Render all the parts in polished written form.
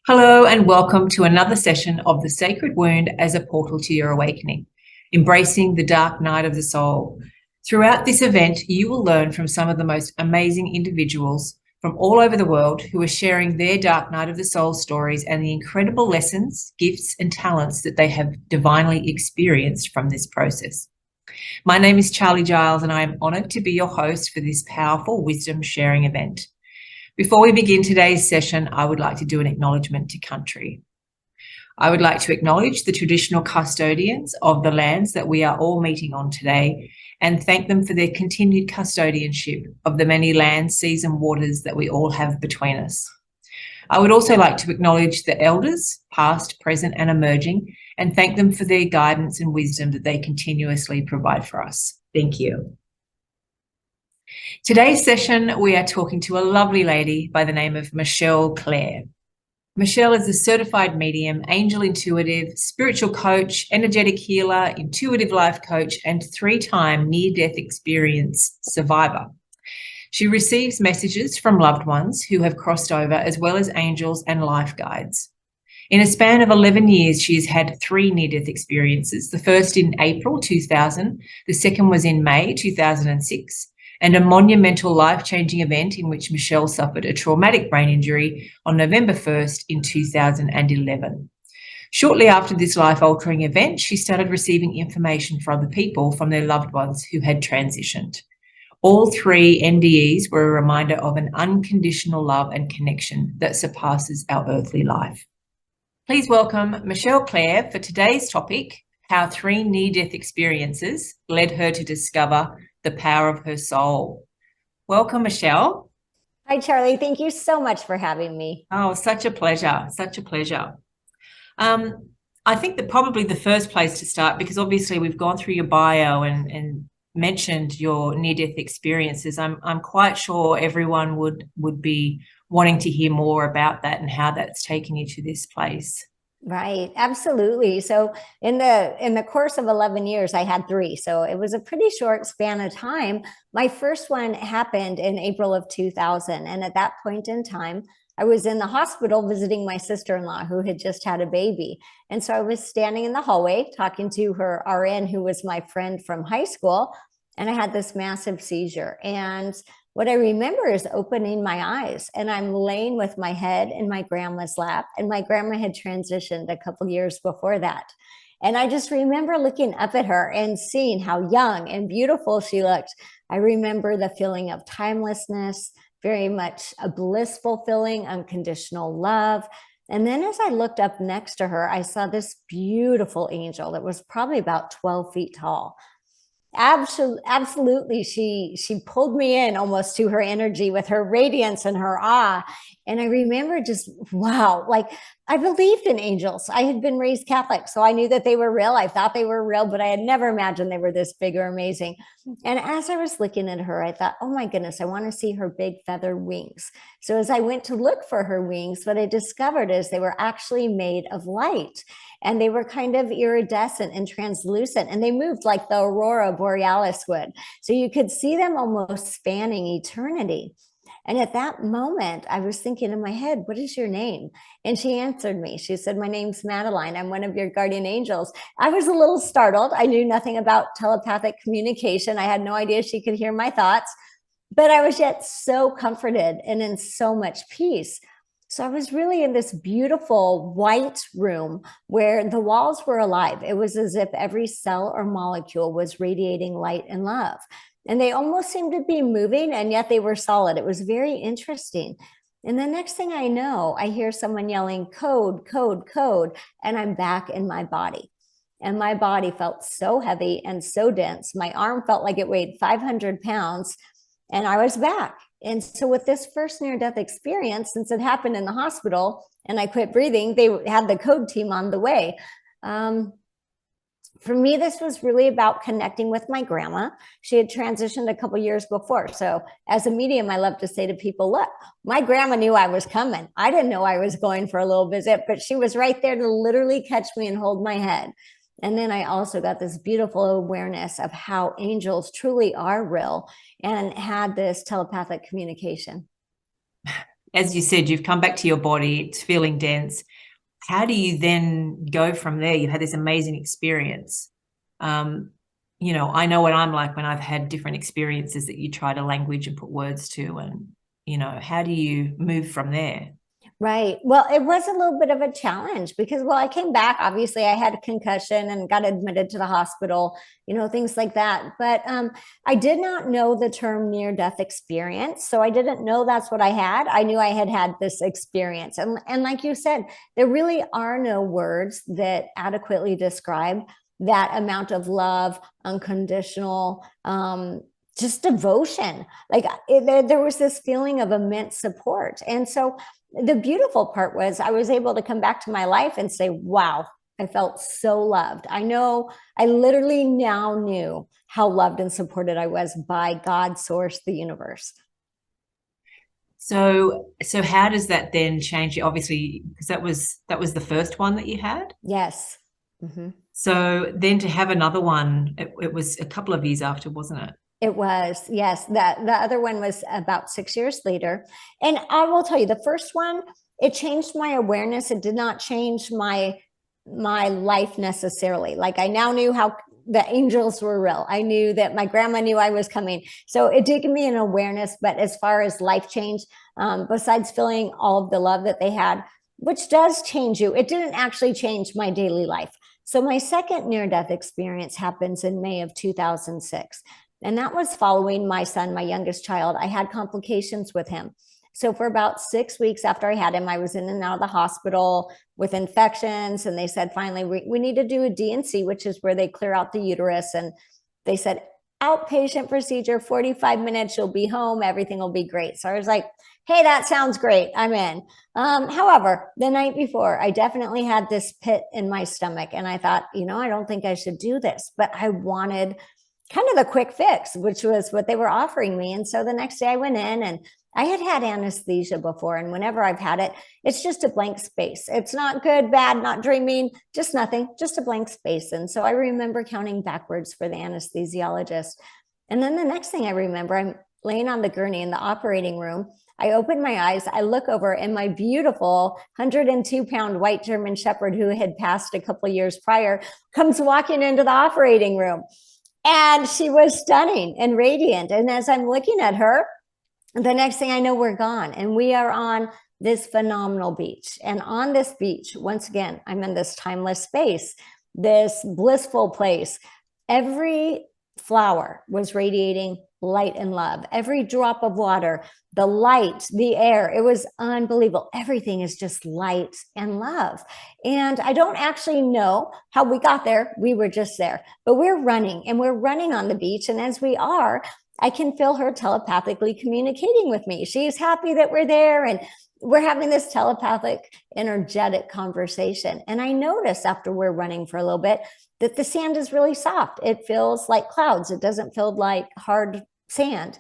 Hello, and welcome to another session of The Sacred Wound as a Portal to Your Awakening, embracing the dark night of the soul. Throughout this event, you will learn from some of the most amazing individuals from all over the world who are sharing their dark night of the soul stories and the incredible lessons, gifts, and talents that they have divinely experienced from this process. My name is Charlie Giles, and I am honoured to be your host for this powerful wisdom sharing event. Before we begin today's session, I would like to do an acknowledgement to country. I would like to acknowledge the traditional custodians of the lands that we are all meeting on today and thank them for their continued custodianship of the many lands, seas and waters that we all have between us. I would also like to acknowledge the elders, past, present and emerging, and thank them for their guidance and wisdom that they continuously provide for us. Thank you. Today's session, we are talking to a lovely lady by the name of Clare. Michelle is a certified medium, angel intuitive, spiritual coach, energetic healer, intuitive life coach, and 3-time near-death experience survivor. She receives messages from loved ones who have crossed over, as well as angels and life guides. In a span of 11 years, she has had 3 near-death experiences, the first in April 2000, the second was in May 2006, and a monumental life-changing event in which Michelle suffered a traumatic brain injury on November 1st in 2011. Shortly after this life-altering event, she started receiving information from other people from their loved ones who had transitioned. All 3 NDEs were a reminder of an unconditional love and connection that surpasses our earthly life. Please welcome Clare for today's topic, how 3 near-death experiences led her to discover the power of her soul. Welcome, Michelle. Hi, Charlie. Thank you so much for having me. Oh, such a pleasure. Such a pleasure. I think that probably the first place to start, because obviously we've gone through your bio and mentioned your near-death experiences. I'm quite sure everyone would be wanting to hear more about that and how that's taken you to this place. Right. Absolutely. So in the course of 11 years, I had 3. So it was a pretty short span of time. My first one happened in April of 2000. And at that point in time, I was in the hospital visiting my sister-in-law who had just had a baby. And so I was standing in the hallway talking to her RN, who was my friend from high school. And I had this massive seizure. And what I remember is opening my eyes, and I'm laying with my head in my grandma's lap, and my grandma had transitioned a couple years before that. And I just remember looking up at her and seeing how young and beautiful she looked. I remember the feeling of timelessness, very much a blissful feeling, unconditional love. And then as I looked up next to her, I saw this beautiful angel that was probably about 12 feet tall. Absolutely. She pulled me in almost to her energy with her radiance and her awe. And I remember just, wow, like I believed in angels. I had been raised Catholic, so I knew that they were real. I thought they were real, but I had never imagined they were this big or amazing. And as I was looking at her, I thought, oh my goodness, I want to see her big feather wings. So as I went to look for her wings, what I discovered is they were actually made of light. And they were kind of iridescent and translucent, and they moved like the aurora borealis would. So you could see them almost spanning eternity. And at that moment, I was thinking in my head, what is your name? And she answered me. She said, my name's Madeline. I'm one of your guardian angels. I was a little startled. I knew nothing about telepathic communication. I had no idea she could hear my thoughts, but I was yet so comforted and in so much peace. So I was really in this beautiful white room where the walls were alive. It was as if every cell or molecule was radiating light and love. And they almost seemed to be moving, and yet they were solid. It was very interesting. And the next thing I know, I hear someone yelling, code, code, code, and I'm back in my body. And my body felt so heavy and so dense. My arm felt like it weighed 500 pounds, and I was back. And so with this first near-death experience, since it happened in the hospital and I quit breathing, they had the code team on the way. For me, this was really about connecting with my grandma. She had transitioned a couple years before. So as a medium, I love to say to people, look, my grandma knew I was coming. I didn't know I was going for a little visit, but she was right there to literally catch me and hold my head. And then I also got this beautiful awareness of how angels truly are real and had this telepathic communication. as you said, you've come back to your body, it's feeling dense. How do you then go from there? You've had this amazing experience. I know what I'm like when I've had different experiences that you try to language and put words to, and, how do you move from there? Right. Well, it was a little bit of a challenge because, well, I came back. Obviously, I had a concussion and got admitted to the hospital, things like that. But I did not know the term near-death experience. So I didn't know that's what I had. I knew I had had this experience. And like you said, there really are no words that adequately describe that amount of love, unconditional, just devotion. Like there was this feeling of immense support. And so the beautiful part was I was able to come back to my life and say, wow, I felt so loved. I know I literally now knew how loved and supported I was by God, source, the universe. So how does that then change you? Obviously, because that was the first one that you had. Yes. Mm-hmm. So then to have another one, it was a couple of years after, wasn't it? It was, yes. That the other one was about 6 years later. And I will tell you, the first one, it changed my awareness. It did not change my life necessarily. Like I now knew how the angels were real. I knew that my grandma knew I was coming. So it did give me an awareness. But as far as life change, besides feeling all of the love that they had, which does change you, it didn't actually change my daily life. So my second near-death experience happens in May of 2006. And that was following my son, my youngest child. I had complications with him. So for about 6 weeks after I had him, I was in and out of the hospital with infections. And they said, finally, we need to do a D&C, which is where they clear out the uterus. And they said, outpatient procedure, 45 minutes, you'll be home. Everything will be great. So I was like, hey, that sounds great. I'm in. However, the night before, I definitely had this pit in my stomach. And I thought, I don't think I should do this. But I wanted kind of the quick fix, which was what they were offering me. And so the next day I went in, and I had had anesthesia before. And whenever I've had it, it's just a blank space. It's not good, bad, not dreaming, just nothing, just a blank space. And so I remember counting backwards for the anesthesiologist. And then the next thing I remember, I'm laying on the gurney in the operating room. I open my eyes, I look over, and my beautiful 102-pound white German Shepherd, who had passed a couple of years prior, comes walking into the operating room. And she was stunning and radiant. And as I'm looking at her, the next thing I know, we're gone. And we are on this phenomenal beach. And on this beach, once again, I'm in this timeless space, this blissful place. Every flower was radiating light and love. Every drop of water, the light, the air, it was unbelievable. Everything is just light and love. And I don't actually know how we got there. We were just there, but we're running on the beach. And as we are, I can feel her telepathically communicating with me. She's happy that we're there, and we're having this telepathic, energetic conversation. And I notice after we're running for a little bit that the sand is really soft. It feels like clouds. It doesn't feel like hard sand.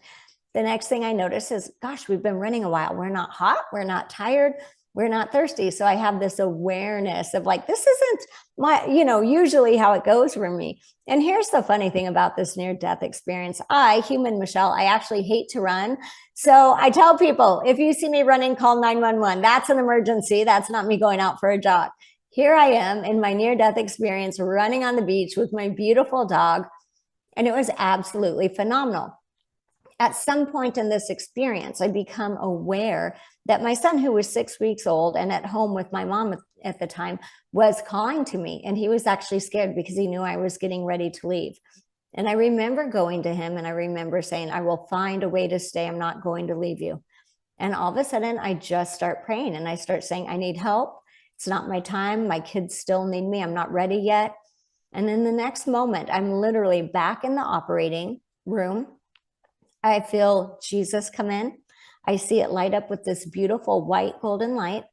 The next thing I notice is, gosh, we've been running a while. We're not hot. We're not tired. We're not thirsty. So I have this awareness of like, this isn't my, usually how it goes for me. And here's the funny thing about this near-death experience. Human Michelle, I actually hate to run. So I tell people, if you see me running, call 911. That's an emergency. That's not me going out for a jog. Here I am in my near-death experience, running on the beach with my beautiful dog. And it was absolutely phenomenal. At some point in this experience, I become aware that my son, who was 6 weeks old and at home with my mom at the time, was calling to me. And he was actually scared because he knew I was getting ready to leave. And I remember going to him and I remember saying, I will find a way to stay. I'm not going to leave you. And all of a sudden, I just start praying and I start saying, I need help. It's not my time. My kids still need me. I'm not ready yet. And then the next moment, I'm literally back in the operating room. I feel Jesus come in. I see it light up with this beautiful white golden light.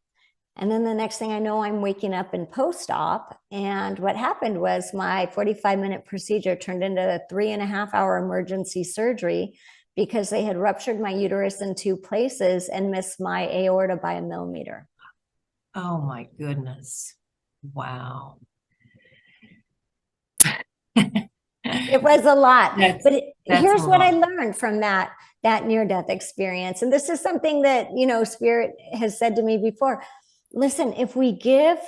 And then the next thing I know, I'm waking up in post-op. And what happened was my 45-minute procedure turned into a 3.5-hour emergency surgery because they had ruptured my uterus in 2 places and missed my aorta by 1 millimeter. Oh my goodness. Wow. It was a lot. But here's what I learned from that that near-death experience. And this is something that, you know, Spirit has said to me before. Listen, if we give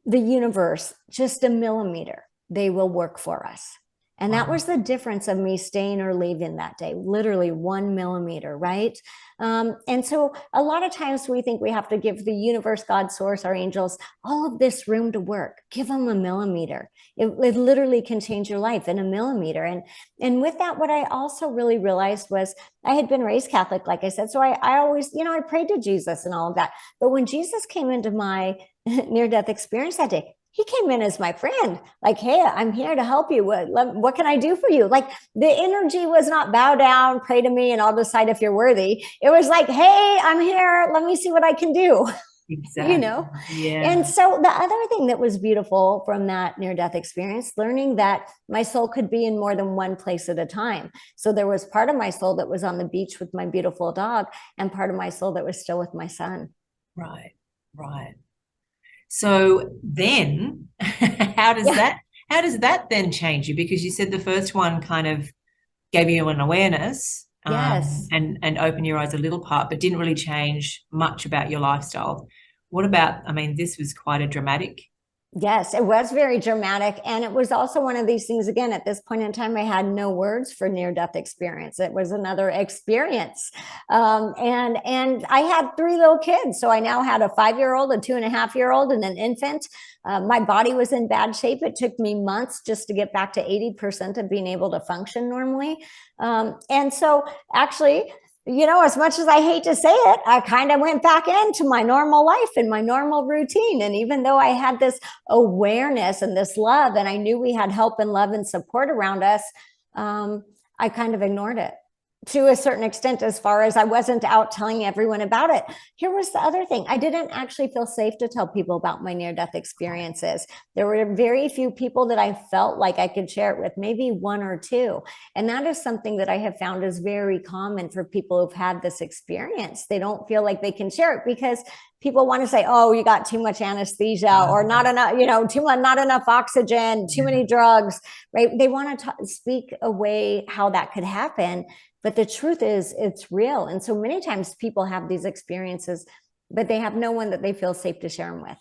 the universe just a millimeter, they will work for us. And that was the difference of me staying or leaving that day, literally 1 millimeter, right? And so a lot of times we think we have to give the universe, God, source, our angels, all of this room to work. Give them a millimeter. It literally can change your life in a millimeter. And with that, what I also really realized was I had been raised Catholic, like I said. So I always, you know, I prayed to Jesus and all of that. But when Jesus came into my near-death experience that day, he came in as my friend, like, hey, I'm here to help you. What can I do for you? Like, the energy was not bow down, pray to me, and I'll decide if you're worthy. It was like, hey, I'm here. Let me see what I can do. Exactly. You know? Yeah. And so the other thing that was beautiful from that near-death experience, learning that my soul could be in more than one place at a time. So there was part of my soul that was on the beach with my beautiful dog, and part of my soul that was still with my son. Right, right. So then how does that then change you? Because you said the first one kind of gave you an awareness, Yes. and open your eyes a little part, but didn't really change much about your lifestyle. What about, I mean, this was quite a dramatic. Yes, it was very dramatic. And it was also one of these things, again, at this point in time, I had no words for near-death experience. It was another experience. And I had 3 little kids. So I now had a 5-year-old, a 2.5-year-old, and an infant. My body was in bad shape. It took me months just to get back to 80% of being able to function normally. And so actually, you know, as much as I hate to say it, I kind of went back into my normal life and my normal routine. And even though I had this awareness and this love, and I knew we had help and love and support around us, I kind of ignored it to a certain extent, as far as I wasn't out telling everyone about it. Here was the other thing. I didn't actually feel safe to tell people about my near-death experiences. There were very few people that I felt like I could share it with, maybe 1 or 2. And that is something that I have found is very common for people who've had this experience. They don't feel like they can share it because people want to say, oh, you got too much anesthesia, or not enough, you know, not enough oxygen, too many drugs, right? They want to speak away how that could happen. But the truth is, it's real. And so many times people have these experiences, but they have no one that they feel safe to share them with.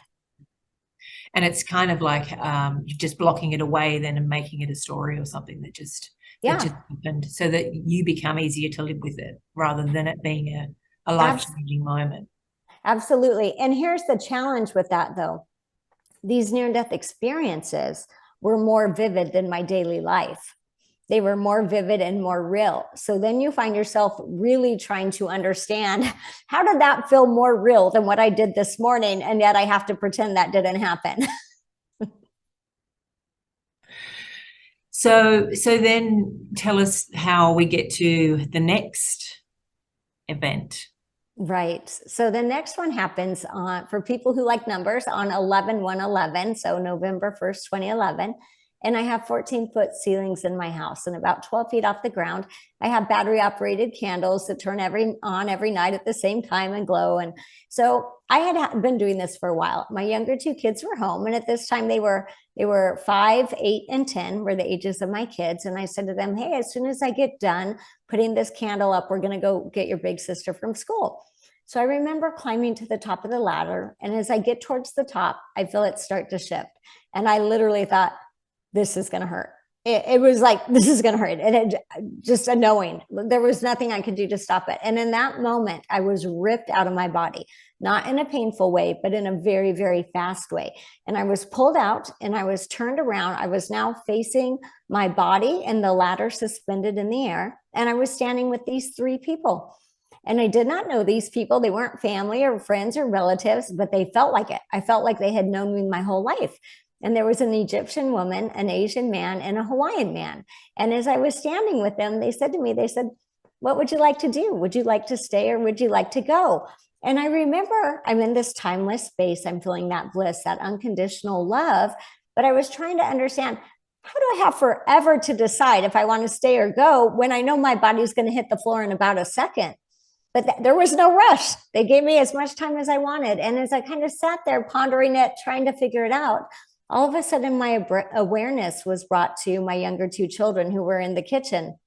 And it's kind of like just blocking it away then and making it a story or something that just happened, so that you become easier to live with it rather than it being a life-changing moment. Absolutely. And here's the challenge with that, though. These near-death experiences were more vivid than my daily life. They were more vivid and more real. So then you find yourself really trying to understand, how did that feel more real than what I did this morning? And yet I have to pretend that didn't happen. So then tell us how we get to the next event. Right. So the next one happens for people who like numbers on 11/1/11. So November 1st, 2011. And I have 14-foot ceilings in my house and about 12 feet off the ground. I have battery operated candles that turn on every night at the same time and glow. And so I had been doing this for a while. My younger 2 kids were home. And at this time they were 5, 8, and 10 were the ages of my kids. And I said to them, hey, as soon as I get done putting this candle up, we're going to go get your big sister from school. So I remember climbing to the top of the ladder. And as I get towards the top, I feel it start to shift. And I literally thought, this is going to hurt. It was like, this is going to hurt. And it just a knowing. There was nothing I could do to stop it. And in that moment, I was ripped out of my body, not in a painful way, but in a very, very fast way. And I was pulled out and I was turned around. I was now facing my body and the ladder suspended in the air. And I was standing with these 3 people. And I did not know these people. They weren't family or friends or relatives, but they felt like it. I felt like they had known me my whole life. And there was an Egyptian woman, an Asian man, and a Hawaiian man. And as I was standing with them, they said to me, they said, what would you like to do? Would you like to stay or would you like to go? And I remember I'm in this timeless space. I'm feeling that bliss, that unconditional love. But I was trying to understand, how do I have forever to decide if I want to stay or go when I know my body's going to hit the floor in about a second? But there was no rush. They gave me as much time as I wanted. And as I kind of sat there pondering it, trying to figure it out, all of a sudden my awareness was brought to my younger 2 children who were in the kitchen.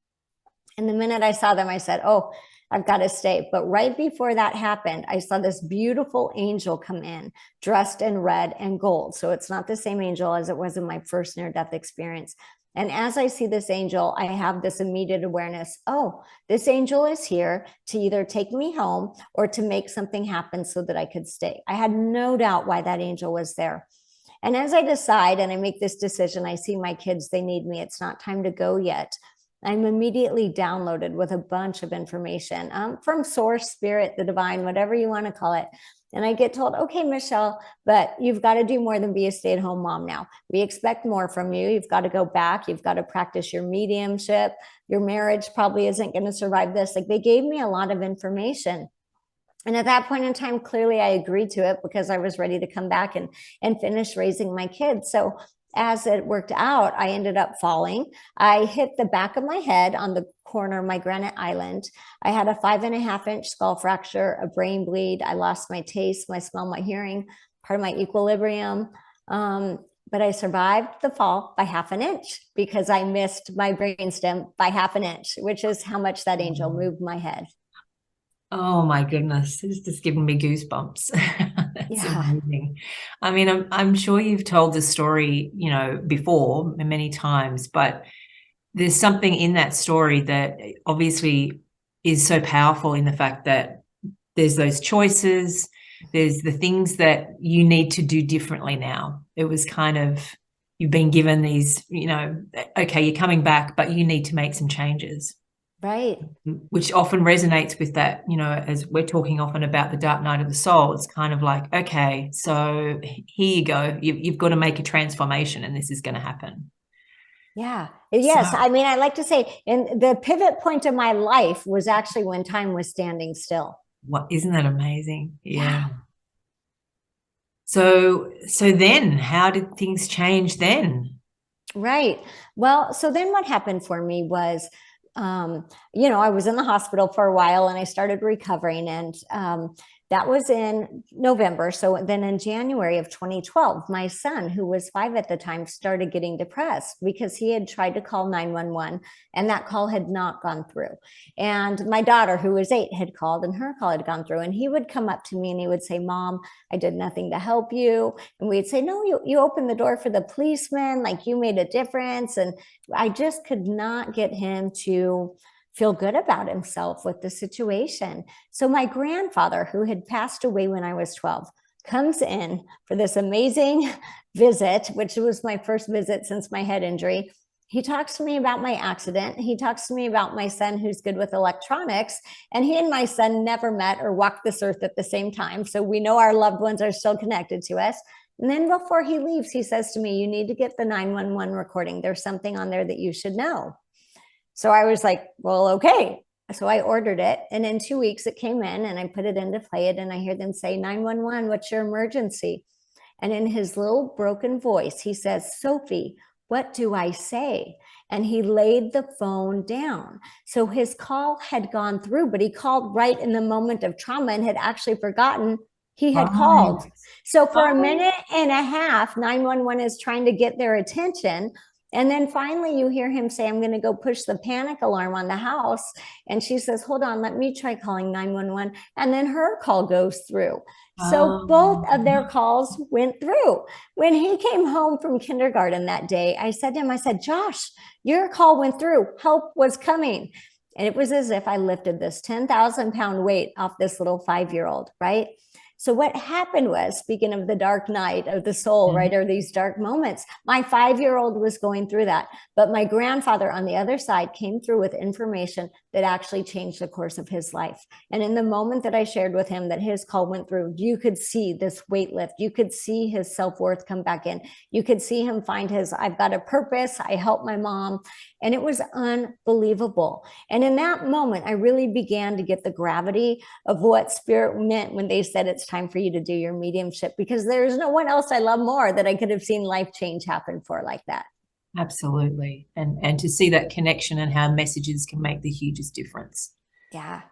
And the minute I saw them, I said, oh, I've got to stay. But right before that happened, I saw this beautiful angel come in dressed in red and gold. So it's not the same angel as it was in my first near-death experience. And as I see this angel, I have this immediate awareness, oh, this angel is here to either take me home or to make something happen so that I could stay. I had no doubt why that angel was there. And as I decide and I make this decision, I see my kids, they need me. It's not time to go yet. I'm immediately downloaded with a bunch of information from source, spirit, the divine, whatever you want to call it. And I get told, okay, Michelle, but you've got to do more than be a stay-at-home mom now. We expect more from you. You've got to go back. You've got to practice your mediumship. Your marriage probably isn't going to survive this. Like, they gave me a lot of information. And at that point in time, clearly I agreed to it because I was ready to come back and finish raising my kids. So as it worked out, I ended up falling. I hit the back of my head on the corner of my granite island. I had a 5.5-inch skull fracture, a brain bleed. I lost my taste, my smell, my hearing, part of my equilibrium. But I survived the fall by 1/2 inch because I missed my brainstem by 1/2 inch, which is how much that angel moved my head. Oh my goodness, it's just giving me goosebumps. That's amazing. I mean, I'm sure you've told the story, you know, before many times, but there's something in that story that obviously is so powerful in the fact that there's those choices, there's the things that you need to do differently now. It was kind of, you've been given these, you know, okay, you're coming back, but you need to make some changes. Right. Which often resonates with that, you know, as we're talking often about the dark night of the soul. It's kind of like, okay, so here you go. You've got to make a transformation and this is going to happen. Yeah. Yes. I mean, I like to say, and the pivot point of my life was actually when time was standing still. What, isn't that amazing? Yeah. So then how did things change then? Right. Well, so then what happened for me was, you know, I was in the hospital for a while and I started recovering, and that was in November. So then in January of 2012, my son, who was 5 at the time, started getting depressed because he had tried to call 911 and that call had not gone through. And my daughter, who was 8, had called and her call had gone through. And he would come up to me and he would say, Mom, I did nothing to help you. And we'd say, no, you opened the door for the policeman, like you made a difference. And I just could not get him to feel good about himself with the situation. So my grandfather, who had passed away when I was 12, comes in for this amazing visit, which was my first visit since my head injury. He talks to me about my accident. He talks to me about my son, who's good with electronics. And he and my son never met or walked this earth at the same time. So we know our loved ones are still connected to us. And then before he leaves, he says to me, you need to get the 911 recording. There's something on there that you should know. So I was like, well, okay. So I ordered it. And in 2 weeks it came in and I put it in to play it. And I hear them say, 911, what's your emergency? And in his little broken voice, he says, Sophie, what do I say? And he laid the phone down. So his call had gone through, but he called right in the moment of trauma and had actually forgotten he had called. So for a minute and a half, 911 is trying to get their attention. And then finally you hear him say, I'm going to go push the panic alarm on the house. And she says, hold on, let me try calling 911. And then her call goes through. So both of their calls went through. When he came home from kindergarten that day, I said to him, I said, Josh, your call went through. Help was coming. And it was as if I lifted this 10,000-pound weight off this little 5-year-old, right? So what happened was, speaking of the dark night of the soul, right, or these dark moments, my 5-year-old was going through that. But my grandfather on the other side came through with information that actually changed the course of his life. And in the moment that I shared with him that his call went through, you could see this weight lift. You could see his self-worth come back in. You could see him find his, I've got a purpose. I helped my mom. And it was unbelievable. And in that moment, I really began to get the gravity of what spirit meant when they said it's time for you to do your mediumship, because there's no one else I love more that I could have seen life change happen for like that. Absolutely. And to see that connection and how messages can make the hugest difference. Yeah.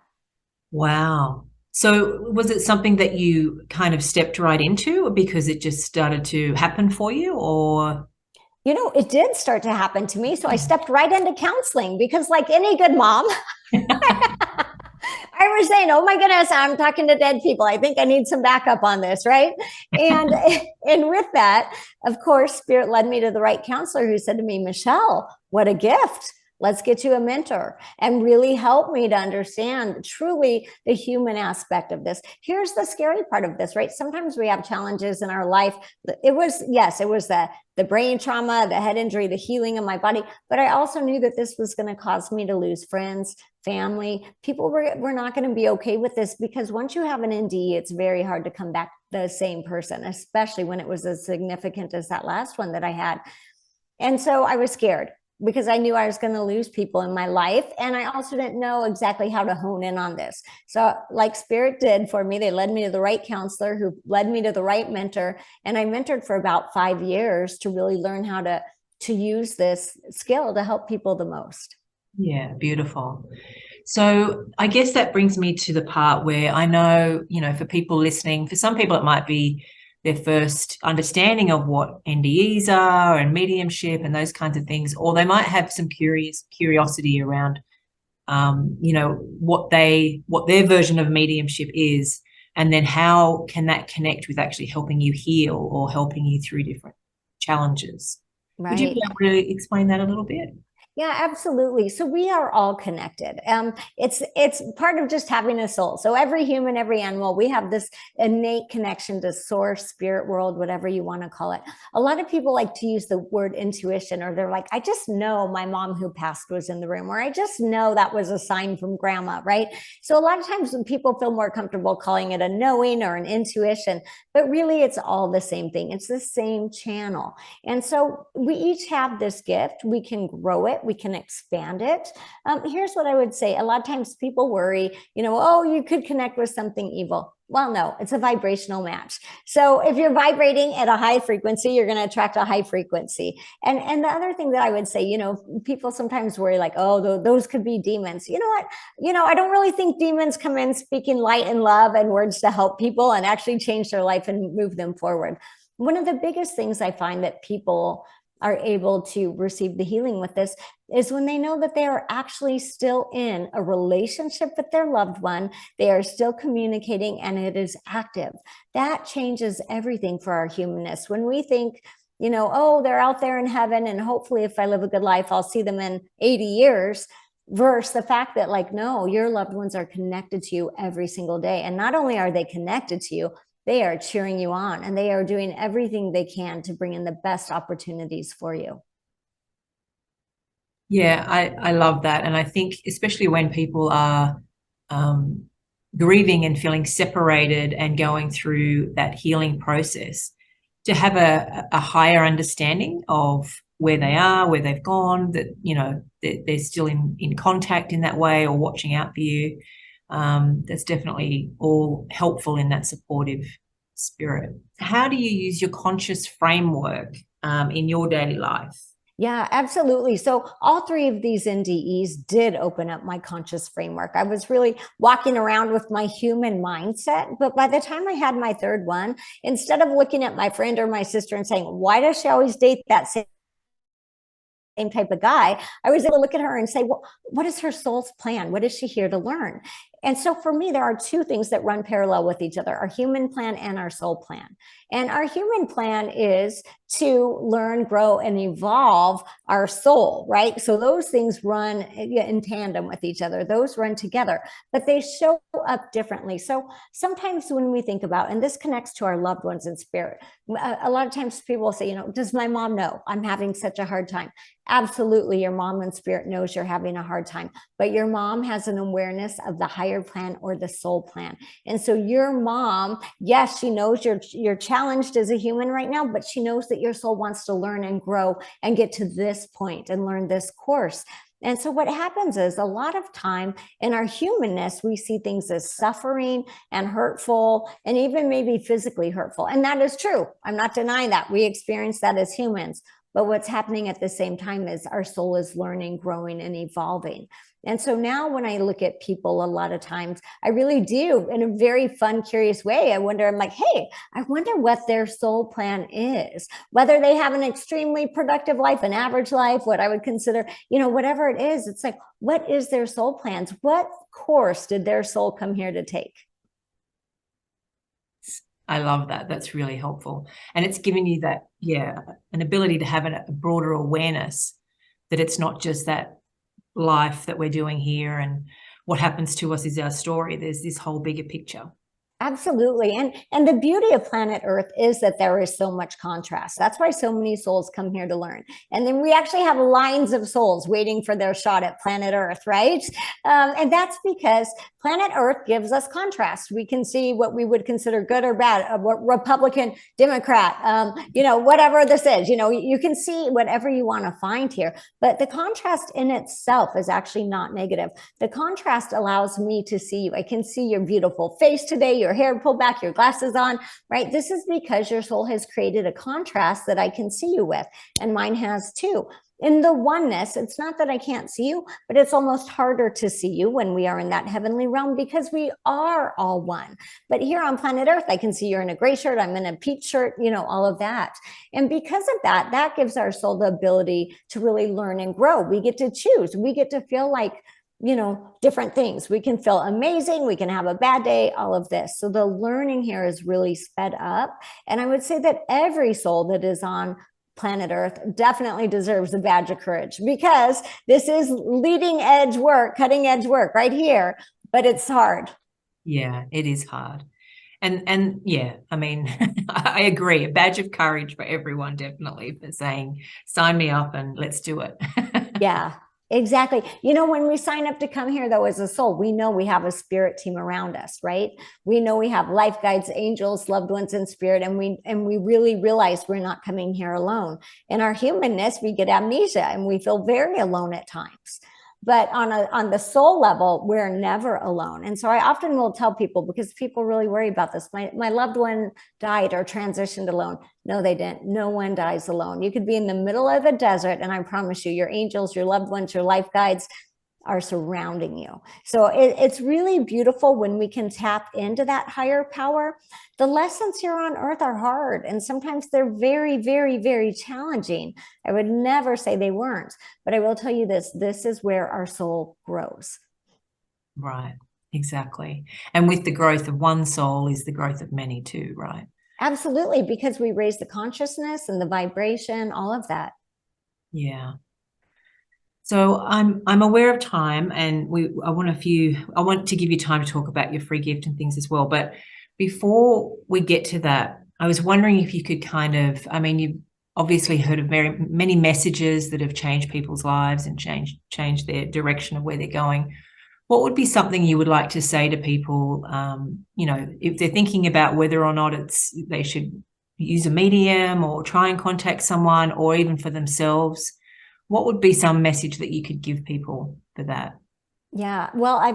Wow. So was it something that you kind of stepped right into because it just started to happen for you, or? You know, it did start to happen to me. So I stepped right into counseling because, like any good mom, I was saying, oh my goodness, I'm talking to dead people. I think I need some backup on this, right? And and with that, of course, Spirit led me to the right counselor who said to me, Michelle, what a gift. Let's get you a mentor, and really help me to understand truly the human aspect of this. Here's the scary part of this, right? Sometimes we have challenges in our life. It was, yes, it was the brain trauma, the head injury, the healing of my body. But I also knew that this was going to cause me to lose friends, family. People were not going to be okay with this, because once you have an NDE, it's very hard to come back the same person, especially when it was as significant as that last one that I had. And so I was scared, because I knew I was going to lose people in my life. And I also didn't know exactly how to hone in on this. So like Spirit did for me, they led me to the right counselor who led me to the right mentor. And I mentored for about 5 years to really learn how to use this skill to help people the most. Yeah, beautiful. So I guess that brings me to the part where I know, for people listening, for some people it might be their first understanding of what NDEs are and mediumship and those kinds of things, or they might have some curiosity around, what their version of mediumship is, and then how can that connect with actually helping you heal or helping you through different challenges. Right. Would you be able to explain that a little bit? Yeah, absolutely. So we are all connected. It's part of just having a soul. So every human, every animal, we have this innate connection to source, spirit world, whatever you want to call it. A lot of people like to use the word intuition, or they're like, I just know my mom who passed was in the room, or I just know that was a sign from grandma, right? So a lot of times when people feel more comfortable calling it a knowing or an intuition, but really it's all the same thing. It's the same channel. And so we each have this gift. We can grow it. We can expand it. Here's what I would say. A lot of times people worry, oh, you could connect with something evil. Well, no, it's a vibrational match. So if you're vibrating at a high frequency, you're going to attract a high frequency. And the other thing that I would say, people sometimes worry like, oh, those could be demons. You know what? I don't really think demons come in speaking light and love and words to help people and actually change their life and move them forward. One of the biggest things I find that people are able to receive the healing with this is when they know that they are actually still in a relationship with their loved one. They are still communicating and it is active. That changes everything for our humanness. When we think, oh, they're out there in heaven and hopefully if I live a good life, I'll see them in 80 years. Versus the fact that, like, no, your loved ones are connected to you every single day. And not only are they connected to you, they are cheering you on and they are doing everything they can to bring in the best opportunities for you. Yeah, I love that. And I think especially when people are grieving and feeling separated and going through that healing process, to have a higher understanding of where they are, where they've gone, that, they're still in contact in that way or watching out for you. That's definitely all helpful in that supportive spirit. How do you use your conscious framework in your daily life? Yeah, absolutely. So all 3 of these NDEs did open up my conscious framework. I was really walking around with my human mindset. But by the time I had my 3rd one, instead of looking at my friend or my sister and saying, why does she always date that same type of guy, I was able to look at her and say, well, what is her soul's plan? What is she here to learn? And so for me, there are 2 things that run parallel with each other, our human plan and our soul plan. And our human plan is to learn, grow, and evolve our soul, right? So those things run in tandem with each other. Those run together, but they show up differently. So sometimes when we think about, and this connects to our loved ones in spirit, a lot of times people will say, does my mom know I'm having such a hard time? Absolutely. Your mom in spirit knows you're having a hard time, but your mom has an awareness of the higher plan or the soul plan. And so your mom, yes, she knows you're challenged as a human right now, but she knows that your soul wants to learn and grow and get to this point and learn this course. And so what happens is a lot of time in our humanness, we see things as suffering and hurtful and even maybe physically hurtful. And that is true. I'm not denying that. We experience that as humans. But what's happening at the same time is our soul is learning, growing, and evolving. And so now when I look at people, a lot of times I really do, in a very fun, curious way, I'm like, hey, I wonder what their soul plan is, whether they have an extremely productive life, an average life, what I would consider, whatever it is. It's like, what is their soul plans? What course did their soul come here to take? I love that. That's really helpful. And it's giving you that, an ability to have a broader awareness that it's not just that life that we're doing here and what happens to us is our story. There's this whole bigger picture. Absolutely. And the beauty of planet Earth is that there is so much contrast. That's why so many souls come here to learn. And then we actually have lines of souls waiting for their shot at planet Earth, right? And that's because planet Earth gives us contrast. We can see what we would consider good or bad, Republican, Democrat, whatever this is. You can see whatever you want to find here. But the contrast in itself is actually not negative. The contrast allows me to see you. I can see your beautiful face today, your hair pulled back, your glasses on, right? This is because your soul has created a contrast that I can see you with, and mine has too. In the oneness, it's not that I can't see you, but it's almost harder to see you when we are in that heavenly realm because we are all one. But here on planet Earth, I can see you're in a gray shirt, I'm in a peach shirt, all of that. And because of that, that gives our soul the ability to really learn and grow. We get to choose. We get to feel like different things. We can feel amazing. We can have a bad day, all of this. So the learning here is really sped up. And I would say that every soul that is on planet Earth definitely deserves a badge of courage, because this is leading edge work, cutting edge work right here, but it's hard. Yeah, it is hard. And yeah, I mean, I agree. A badge of courage for everyone, definitely, for saying, sign me up and let's do it. Yeah. Exactly. When we sign up to come here, though, as a soul, we know we have a spirit team around us, right? We know we have life guides, angels, loved ones in spirit, and we really realize we're not coming here alone. In our humanness, we get amnesia and we feel very alone at times. But on the soul level, we're never alone. And so I often will tell people, because people really worry about this, my loved one died or transitioned alone. No, they didn't. No one dies alone. You could be in the middle of a desert, and I promise you, your angels, your loved ones, your life guides are surrounding you. So it's really beautiful when we can tap into that higher power. The lessons here on Earth are hard, and sometimes they're very, very, very challenging. I would never say they weren't, but I will tell you this is where our soul grows. Right, exactly. And with the growth of one soul is the growth of many too, right? Absolutely, because we raise the consciousness and the vibration, all of that. Yeah. So I'm aware of time, and I want to give you time to talk about your free gift and things as well. But before we get to that, I was wondering if you could you've obviously heard of very many messages that have changed people's lives and changed their direction of where they're going. What would be something you would like to say to people, if they're thinking about whether or not they should use a medium or try and contact someone, or even for themselves? What would be some message that you could give people for that? Yeah, well, I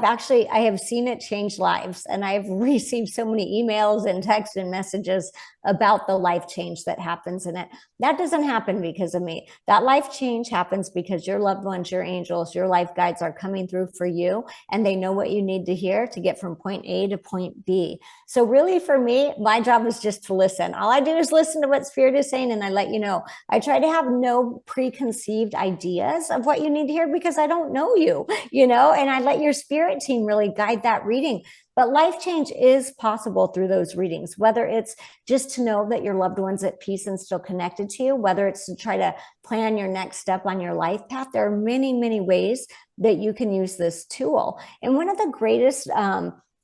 have seen it change lives, and I've received so many emails and texts and messages about the life change that happens in it. That doesn't happen because of me. That life change happens because your loved ones, your angels, your life guides are coming through for you, and they know what you need to hear to get from point A to point B. So really, for me, my job is just to listen. All I do is listen to what Spirit is saying, and I let you know. I try to have no preconceived ideas of what you need to hear, because I don't know you, and I let your spirit team really guide that reading. But life change is possible through those readings, whether it's just to know that your loved one's at peace and still connected to you, whether it's to try to plan your next step on your life path. There are many, many ways that you can use this tool. And one of the greatest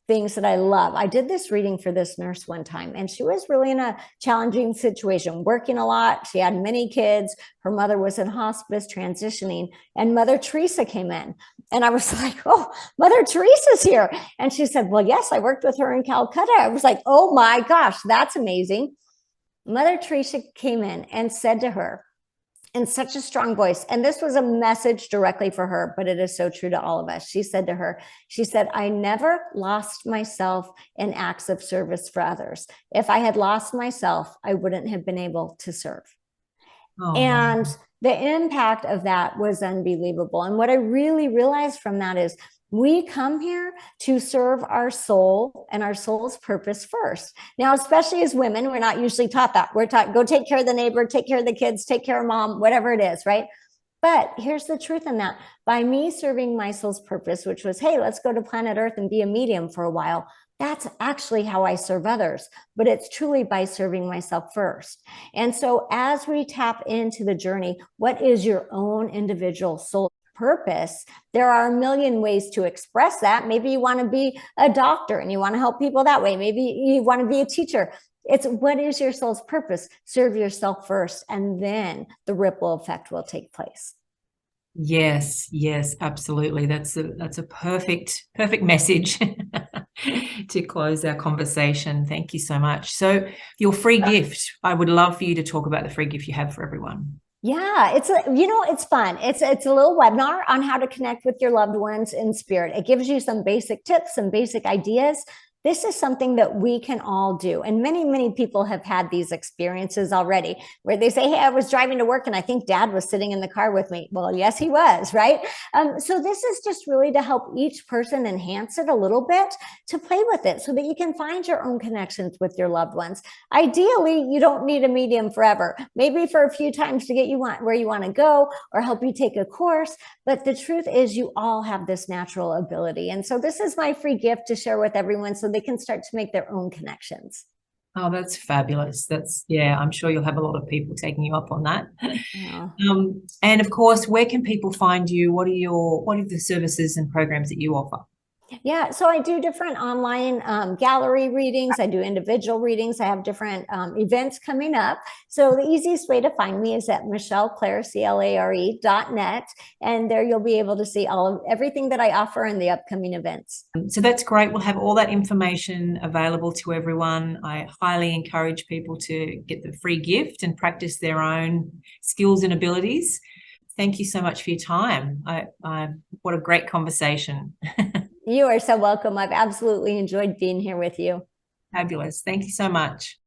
things that I love. I did this reading for this nurse one time, and she was really in a challenging situation, working a lot. She had many kids. Her mother was in hospice, transitioning, and Mother Teresa came in. And I was like, oh, Mother Teresa's here. And she said, well, yes, I worked with her in Calcutta. I was like, oh my gosh, that's amazing. Mother Teresa came in and said to her, in such a strong voice, and this was a message directly for her, but it is so true to all of us. She said to her, I never lost myself in acts of service for others. If I had lost myself, I wouldn't have been able to serve. Oh, wow. And the impact of that was unbelievable. And what I really realized from that is we come here to serve our soul and our soul's purpose first. Now, especially as women, we're not usually taught that. We're taught, go take care of the neighbor, take care of the kids, take care of mom, whatever it is, right? But here's the truth in that. By me serving my soul's purpose, which was, hey, let's go to planet Earth and be a medium for a while, that's actually how I serve others. But it's truly by serving myself first. And so as we tap into the journey, what is your own individual soul purpose? There are a million ways to express that. Maybe you want to be a doctor and you want to help people that way. Maybe you want to be a teacher. It's what is your soul's purpose? Serve yourself first, and then the ripple effect will take place. Yes, yes, absolutely. That's a perfect message to close our conversation. Thank you so much. So your free gift, I would love for you to talk about the free gift you have for everyone. Yeah, it's fun. It's a little webinar on how to connect with your loved ones in spirit. It gives you some basic tips, some basic ideas. This is something that we can all do. And many, many people have had these experiences already where they say, hey, I was driving to work and I think dad was sitting in the car with me. Well, yes, he was, right? So this is just really to help each person enhance it a little bit, to play with it so that you can find your own connections with your loved ones. Ideally, you don't need a medium forever, maybe for a few times to get you where you want to go or help you take a course. But the truth is you all have this natural ability. And so this is my free gift to share with everyone so they can start to make their own connections. Oh, that's fabulous. Yeah, I'm sure you'll have a lot of people taking you up on that. Yeah. And of course, where can people find you? What are the services and programs that you offer? Yeah, so I do different online gallery readings. I do individual readings. I have different events coming up. So the easiest way to find me is at MichelleClare.net. And there you'll be able to see everything that I offer in the upcoming events. So that's great. We'll have all that information available to everyone. I highly encourage people to get the free gift and practice their own skills and abilities. Thank you so much for your time. What a great conversation. You are so welcome. I've absolutely enjoyed being here with you. Fabulous. Thank you so much.